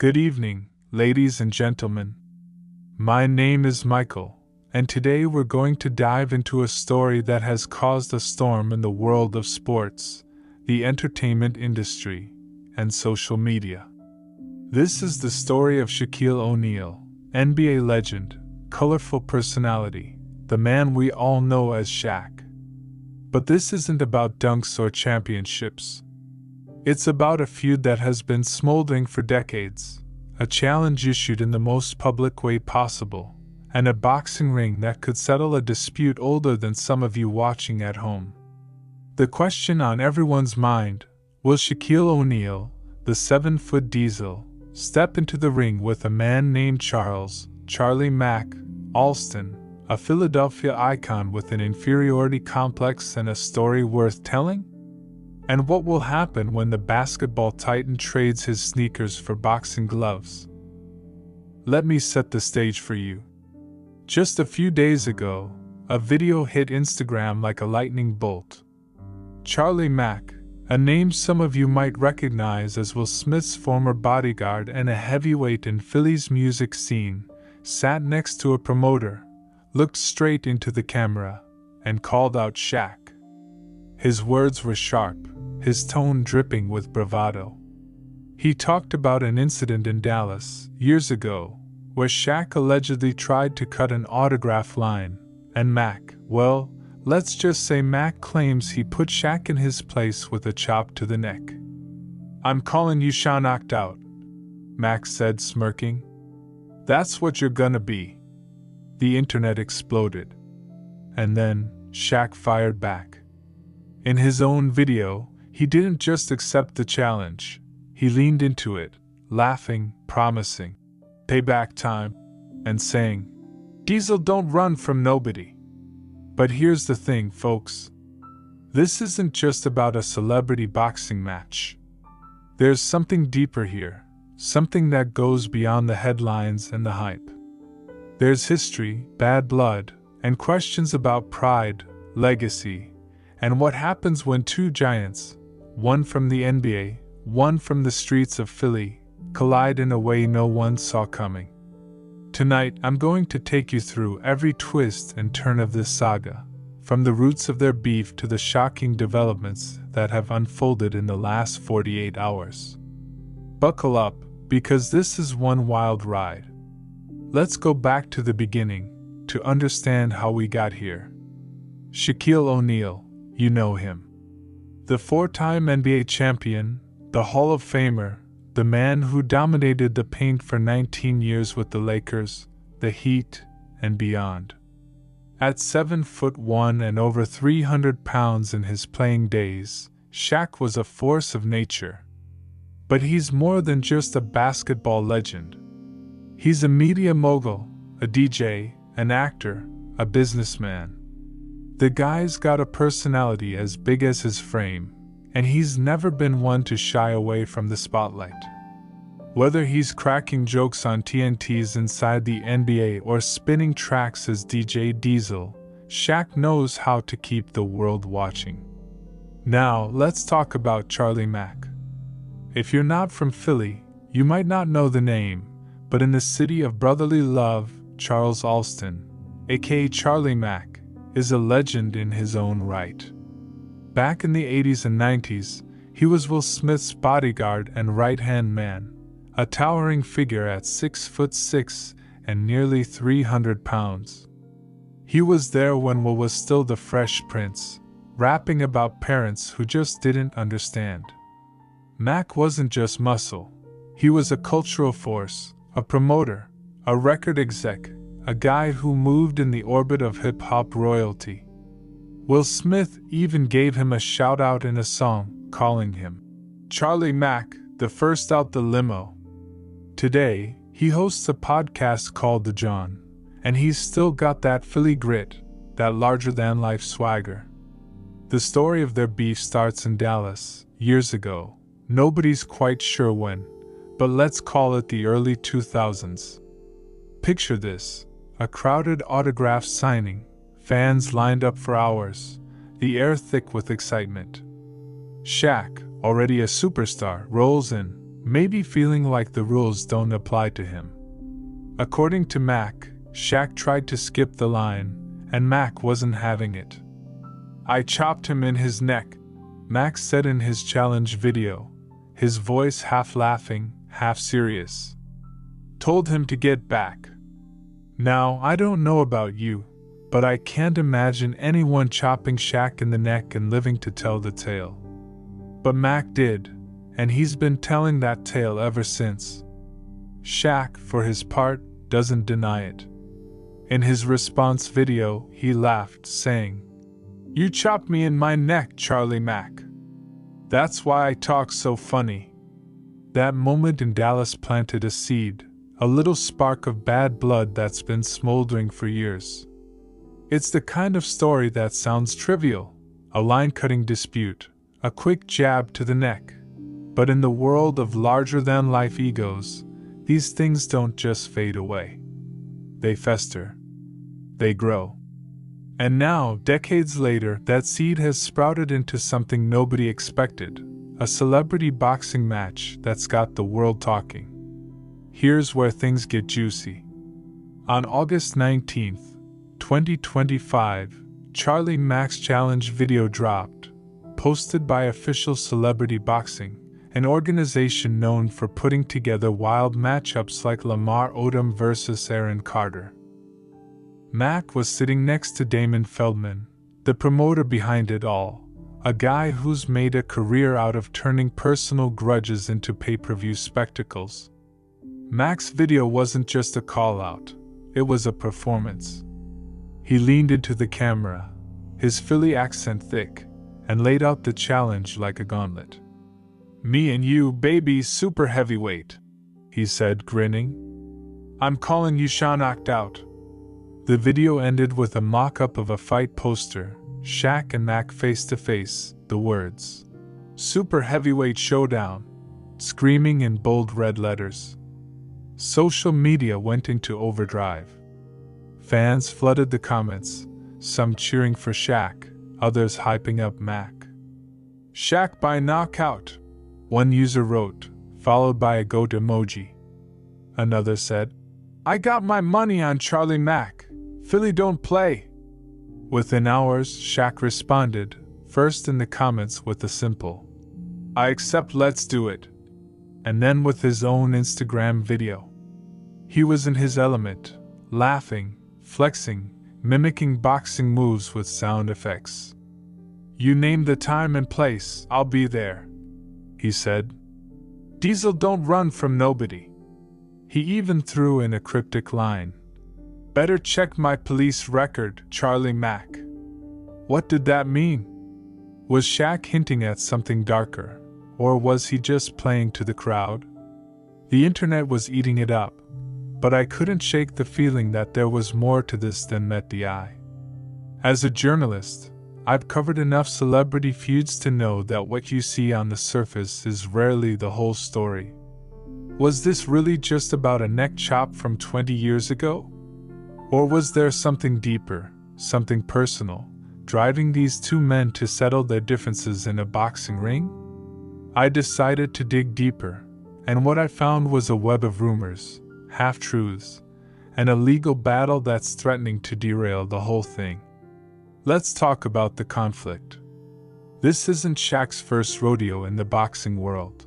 Good evening, ladies and gentlemen. My name is Michael, and today we're going to dive into a story that has caused a storm in the world of sports, the entertainment industry, and social media. This is the story of Shaquille O'Neal, NBA legend, colorful personality, the man we all know as Shaq. But this isn't about dunks or championships. It's about a feud that has been smoldering for decades, a challenge issued in the most public way possible, and a boxing ring that could settle a dispute older than some of you watching at home. The question on everyone's mind: will Shaquille O'Neal, the 7-foot diesel, step into the ring with a man named Charlie Mack Alston, a Philadelphia icon with an inferiority complex and a story worth telling? And what will happen when the basketball titan trades his sneakers for boxing gloves? Let me set the stage for you. Just a few days ago, a video hit Instagram like a lightning bolt. Charlie Mack, a name some of you might recognize as Will Smith's former bodyguard and a heavyweight in Philly's music scene, sat next to a promoter, looked straight into the camera, and called out Shaq. His words were sharp, his tone dripping with bravado. He talked about an incident in Dallas, years ago, where Shaq allegedly tried to cut an autograph line, and Mack, well, let's just say Mack claims he put Shaq in his place with a chop to the neck. "I'm calling you Shaw knocked out," Mack said, smirking. "That's what you're gonna be." The internet exploded. And then, Shaq fired back. In his own video, he didn't just accept the challenge, he leaned into it, laughing, promising payback time, and saying, "Diesel don't run from nobody." But here's the thing, folks. This isn't just about a celebrity boxing match. There's something deeper here, something that goes beyond the headlines and the hype. There's history, bad blood, and questions about pride, legacy, and what happens when two giants, one from the NBA, one from the streets of Philly, collide in a way no one saw coming. Tonight, I'm going to take you through every twist and turn of this saga, from the roots of their beef to the shocking developments that have unfolded in the last 48 hours. Buckle up, because this is one wild ride. Let's go back to the beginning, to understand how we got here. Shaquille O'Neal, you know him. The 4-time NBA champion, the Hall of Famer, the man who dominated the paint for 19 years with the Lakers, the Heat, and beyond. At 7'1" and over 300 pounds in his playing days, Shaq was a force of nature. But he's more than just a basketball legend. He's a media mogul, a DJ, an actor, a businessman. The guy's got a personality as big as his frame, and he's never been one to shy away from the spotlight. Whether he's cracking jokes on TNT's Inside the NBA or spinning tracks as DJ Diesel, Shaq knows how to keep the world watching. Now, let's talk about Charlie Mack. If you're not from Philly, you might not know the name, but in the city of brotherly love, Charles Alston, aka Charlie Mack, is a legend in his own right. Back in the 80s and 90s, he was Will Smith's bodyguard and right-hand man, a towering figure at 6'6" and nearly 300 pounds. He was there when Will was still the Fresh Prince, rapping about parents who just didn't understand. Mack wasn't just muscle. He was a cultural force, a promoter, a record exec, a guy who moved in the orbit of hip-hop royalty. Will Smith even gave him a shout-out in a song, calling him Charlie Mack, the first out the limo. Today, he hosts a podcast called The John, and he's still got that Philly grit, that larger-than-life swagger. The story of their beef starts in Dallas, years ago. Nobody's quite sure when, but let's call it the early 2000s. Picture this. A crowded autograph signing, fans lined up for hours, the air thick with excitement. Shaq, already a superstar, rolls in, maybe feeling like the rules don't apply to him. According to Mac, Shaq tried to skip the line, and Mac wasn't having it. "I chopped him in his neck," Mac said in his challenge video, his voice half laughing, half serious. "Told him to get back." Now, I don't know about you, but I can't imagine anyone chopping Shaq in the neck and living to tell the tale. But Mac did, and he's been telling that tale ever since. Shaq, for his part, doesn't deny it. In his response video, he laughed, saying, "You chopped me in my neck, Charlie Mac. That's why I talk so funny." That moment in Dallas planted a seed, a little spark of bad blood that's been smoldering for years. It's the kind of story that sounds trivial, a line-cutting dispute, a quick jab to the neck. But in the world of larger-than-life egos, these things don't just fade away. They fester. They grow. And now, decades later, that seed has sprouted into something nobody expected, a celebrity boxing match that's got the world talking. Here's where things get juicy. On August 19th, 2025, Charlie Mac's challenge video dropped, posted by Official Celebrity Boxing, an organization known for putting together wild matchups like Lamar Odom versus Aaron Carter. Mac was sitting next to Damon Feldman, the promoter behind it all, a guy who's made a career out of turning personal grudges into pay-per-view spectacles. Mac's video wasn't just a call-out, it was a performance. He leaned into the camera, his Philly accent thick, and laid out the challenge like a gauntlet. "Me and you, baby, super heavyweight," he said, grinning. "I'm calling you Shaw knocked out." The video ended with a mock-up of a fight poster, Shaq and Mac face-to-face, the words, "Super Heavyweight Showdown," screaming in bold red letters. Social media went into overdrive. Fans flooded the comments, some cheering for Shaq, others hyping up Mac. "Shaq by knockout," one user wrote, followed by a goat emoji. Another said, "I got my money on Charlie Mac. Philly don't play." Within hours, Shaq responded, first in the comments with a simple, "I accept, let's do it," and then with his own Instagram video. He was in his element, laughing, flexing, mimicking boxing moves with sound effects. "You name the time and place, I'll be there," he said. "Diesel don't run from nobody." He even threw in a cryptic line, "Better check my police record, Charlie Mac." What did that mean? Was Shaq hinting at something darker, or was he just playing to the crowd? The internet was eating it up, but I couldn't shake the feeling that there was more to this than met the eye. As a journalist, I've covered enough celebrity feuds to know that what you see on the surface is rarely the whole story. Was this really just about a neck chop from 20 years ago? Or was there something deeper, something personal, driving these two men to settle their differences in a boxing ring? I decided to dig deeper, and what I found was a web of rumors, half-truths, and a legal battle that's threatening to derail the whole thing. Let's talk about the conflict. This isn't Shaq's first rodeo in the boxing world.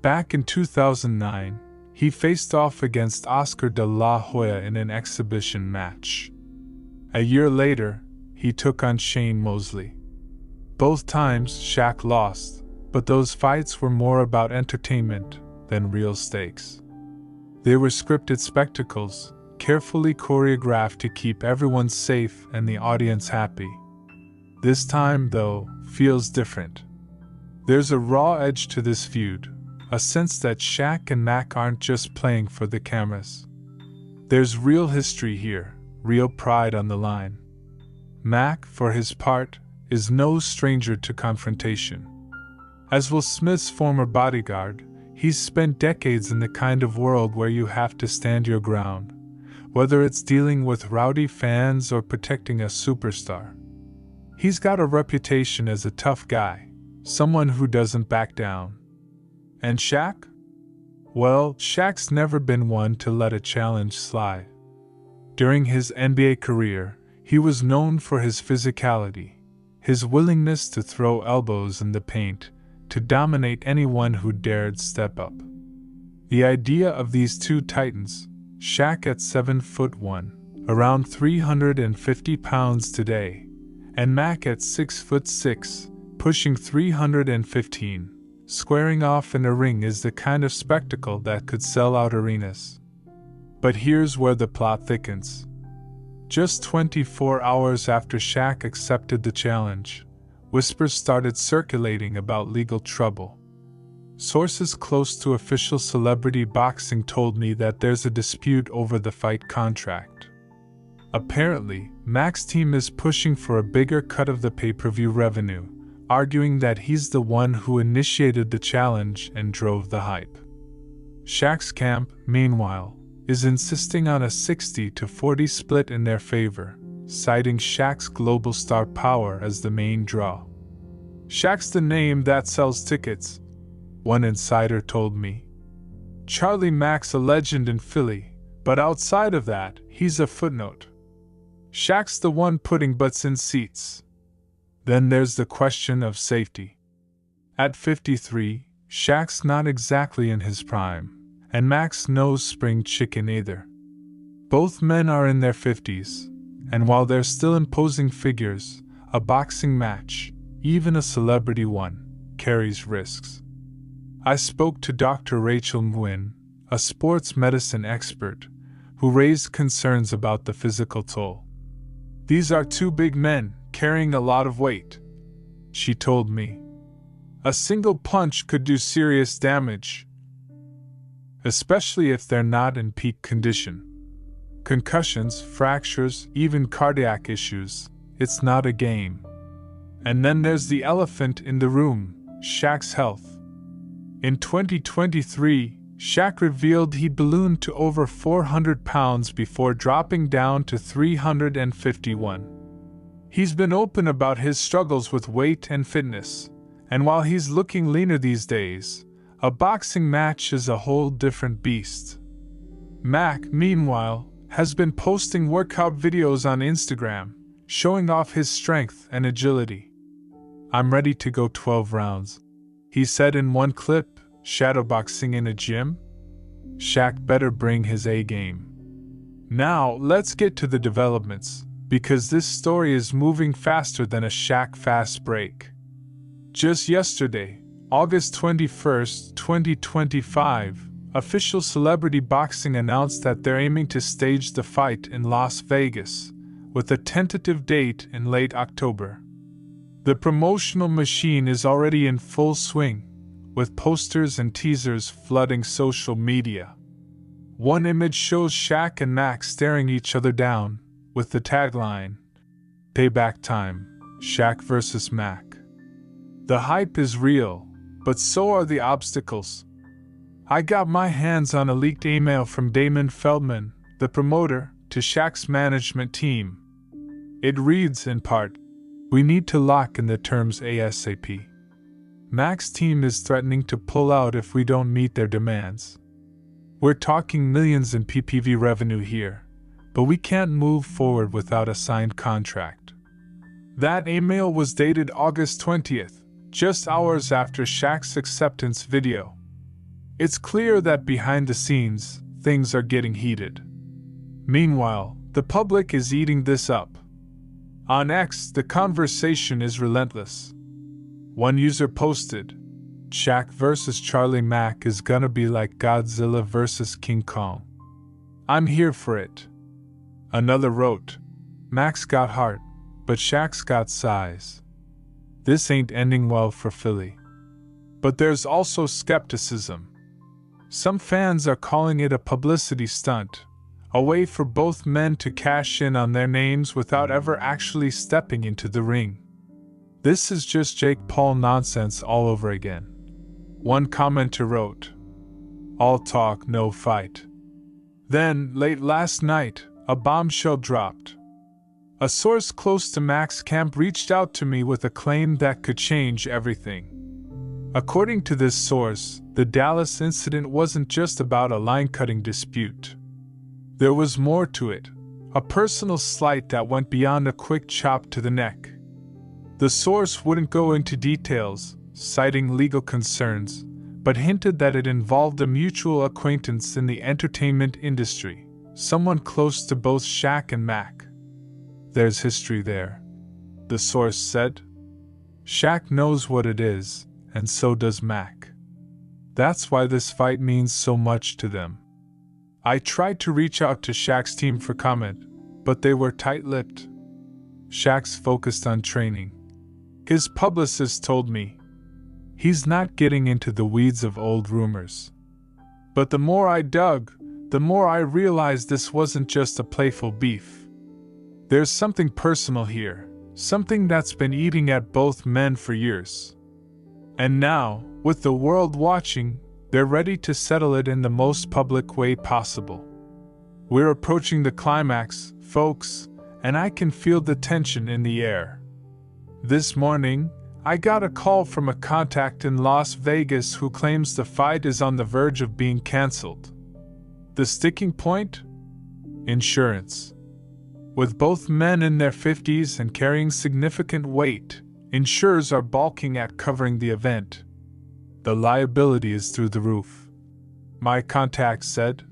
Back in 2009, he faced off against Oscar de la Hoya in an exhibition match. A year later, he took on Shane Mosley. Both times, Shaq lost, but those fights were more about entertainment than real stakes. They were scripted spectacles, carefully choreographed to keep everyone safe and the audience happy. This time, though, feels different. There's a raw edge to this feud, a sense that Shaq and Mac aren't just playing for the cameras. There's real history here, real pride on the line. Mac, for his part, is no stranger to confrontation. As Will Smith's former bodyguard, he's spent decades in the kind of world where you have to stand your ground, whether it's dealing with rowdy fans or protecting a superstar. He's got a reputation as a tough guy, someone who doesn't back down. And Shaq? Well, Shaq's never been one to let a challenge slide. During his NBA career, he was known for his physicality, his willingness to throw elbows in the paint, to dominate anyone who dared step up. The idea of these two titans, Shaq at 7'1", around 350 pounds today, and Mac at 6'6", pushing 315, squaring off in a ring is the kind of spectacle that could sell out arenas. But here's where the plot thickens. Just 24 hours after Shaq accepted the challenge, whispers started circulating about legal trouble. Sources close to official celebrity boxing told me that there's a dispute over the fight contract. Apparently, Mac's team is pushing for a bigger cut of the pay-per-view revenue, arguing that he's the one who initiated the challenge and drove the hype. Shaq's camp, meanwhile, is insisting on a 60-40 split in their favor, citing Shaq's global star power as the main draw. Shaq's the name that sells tickets, one insider told me. Charlie Mac's a legend in Philly, but outside of that, he's a footnote. Shaq's the one putting butts in seats. Then there's the question of safety. At 53, Shaq's not exactly in his prime, and Mac's no spring chicken either. Both men are in their 50s, and while they're still imposing figures, a boxing match, even a celebrity one, carries risks. I spoke to Dr. Rachel Nguyen, a sports medicine expert, who raised concerns about the physical toll. These are two big men, carrying a lot of weight, she told me. A single punch could do serious damage, especially if they're not in peak condition. Concussions, fractures, even cardiac issues, it's not a game. And then there's the elephant in the room, Shaq's health. In 2023, Shaq revealed he ballooned to over 400 pounds before dropping down to 351. He's been open about his struggles with weight and fitness, and while he's looking leaner these days, a boxing match is a whole different beast. Mac, meanwhile, has been posting workout videos on Instagram, showing off his strength and agility. "I'm ready to go 12 rounds," he said in one clip. Shadowboxing in a gym? Shaq better bring his A game. Now, let's get to the developments, because this story is moving faster than a Shaq fast break. Just yesterday, August 21, 2025, official Celebrity Boxing announced that they're aiming to stage the fight in Las Vegas, with a tentative date in late October. The promotional machine is already in full swing, with posters and teasers flooding social media. One image shows Shaq and Mac staring each other down, with the tagline, "Payback time, Shaq vs. Mac." The hype is real, but so are the obstacles. I got my hands on a leaked email from Damon Feldman, the promoter, to Shaq's management team. It reads in part, "We need to lock in the terms ASAP. Mac's team is threatening to pull out if we don't meet their demands. We're talking millions in PPV revenue here, but we can't move forward without a signed contract." That email was dated August 20th, just hours after Shaq's acceptance video. It's clear that behind the scenes, things are getting heated. Meanwhile, the public is eating this up. On X, the conversation is relentless. One user posted, "Shaq vs. Charlie Mac is gonna be like Godzilla vs. King Kong. I'm here for it." Another wrote, "Mac's got heart, but Shaq's got size. This ain't ending well for Philly." But there's also skepticism. Some fans are calling it a publicity stunt, a way for both men to cash in on their names without ever actually stepping into the ring. This is just Jake Paul nonsense all over again. One commenter wrote, "All talk, no fight." Then, late last night, a bombshell dropped. A source close to Mac's camp reached out to me with a claim that could change everything. According to this source, the Dallas incident wasn't just about a line-cutting dispute. There was more to it, a personal slight that went beyond a quick chop to the neck. The source wouldn't go into details, citing legal concerns, but hinted that it involved a mutual acquaintance in the entertainment industry, someone close to both Shaq and Mac. There's history there, the source said. Shaq knows what it is, and so does Mac. That's why this fight means so much to them. I tried to reach out to Shaq's team for comment, but they were tight-lipped. Shaq's focused on training. His publicist told me he's not getting into the weeds of old rumors. But the more I dug, the more I realized this wasn't just a playful beef. There's something personal here, something that's been eating at both men for years. And now, with the world watching, they're ready to settle it in the most public way possible. We're approaching the climax, folks, and I can feel the tension in the air. This morning, I got a call from a contact in Las Vegas who claims the fight is on the verge of being canceled. The sticking point? Insurance. With both men in their 50s and carrying significant weight, insurers are balking at covering the event. The liability is through the roof. My contact said,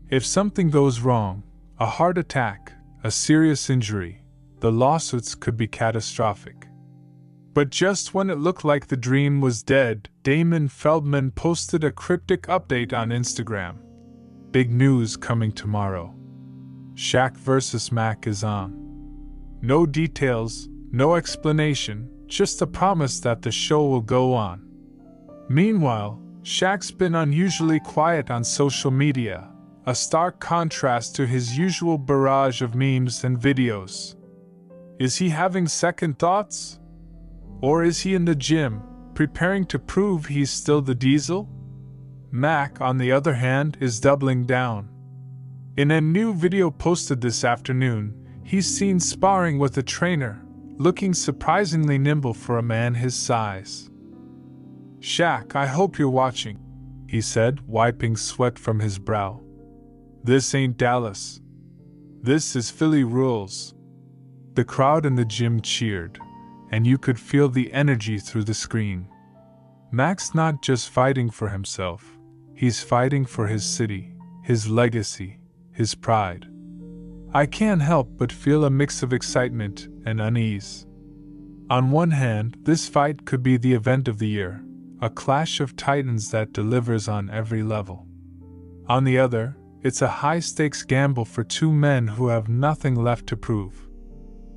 if something goes wrong, a heart attack, a serious injury, the lawsuits could be catastrophic. But just when it looked like the dream was dead, Damon Feldman posted a cryptic update on Instagram. Big news coming tomorrow. Shaq vs. Mac is on. No details, no explanation, just a promise that the show will go on. Meanwhile, Shaq's been unusually quiet on social media, a stark contrast to his usual barrage of memes and videos. Is he having second thoughts? Or is he in the gym, preparing to prove he's still the Diesel? Mac, on the other hand, is doubling down. In a new video posted this afternoon, he's seen sparring with a trainer, looking surprisingly nimble for a man his size. Shaq, I hope you're watching, he said, wiping sweat from his brow. This ain't Dallas. This is Philly rules. The crowd in the gym cheered, and you could feel the energy through the screen. Mac's not just fighting for himself, he's fighting for his city, his legacy, his pride. I can't help but feel a mix of excitement and unease. On one hand, this fight could be the event of the year, a clash of titans that delivers on every level. On the other, it's a high-stakes gamble for two men who have nothing left to prove.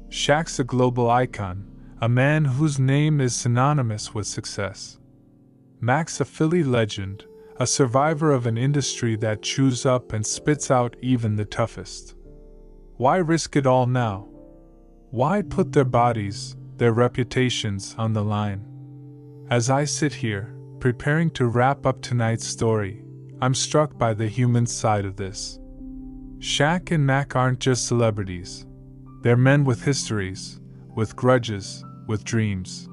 Shaq's a global icon, a man whose name is synonymous with success. Mac's a Philly legend, a survivor of an industry that chews up and spits out even the toughest. Why risk it all now? Why put their bodies, their reputations on the line? As I sit here, preparing to wrap up tonight's story, I'm struck by the human side of this. Shaq and Mac aren't just celebrities. They're men with histories, with grudges, with dreams.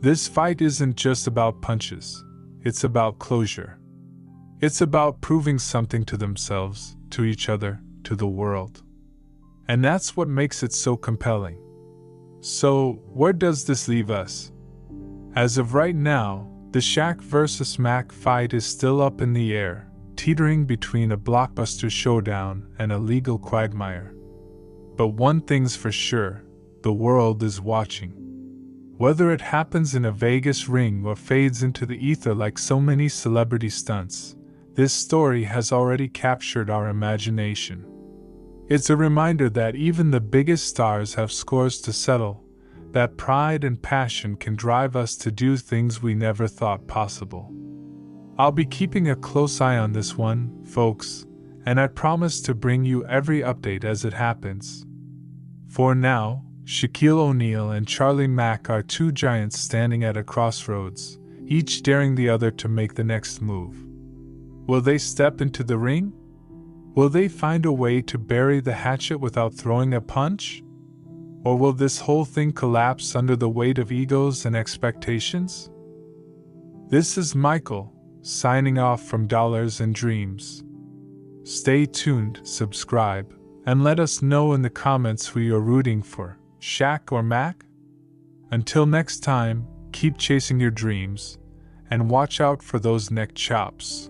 This fight isn't just about punches. It's about closure. It's about proving something to themselves, to each other, to the world. And that's what makes it so compelling. So, where does this leave us? As of right now, the Shaq vs. Mac fight is still up in the air, teetering between a blockbuster showdown and a legal quagmire. But one thing's for sure, the world is watching. Whether it happens in a Vegas ring or fades into the ether like so many celebrity stunts, this story has already captured our imagination. It's a reminder that even the biggest stars have scores to settle, that pride and passion can drive us to do things we never thought possible. I'll be keeping a close eye on this one, folks, and I promise to bring you every update as it happens. For now, Shaquille O'Neal and Charlie Mack are two giants standing at a crossroads, each daring the other to make the next move. Will they step into the ring? Will they find a way to bury the hatchet without throwing a punch? Or will this whole thing collapse under the weight of egos and expectations? This is Michael, signing off from Dollars and Dreams. Stay tuned, subscribe, and let us know in the comments who you're rooting for, Shaq or Mac. Until next time, keep chasing your dreams, and watch out for those neck chops.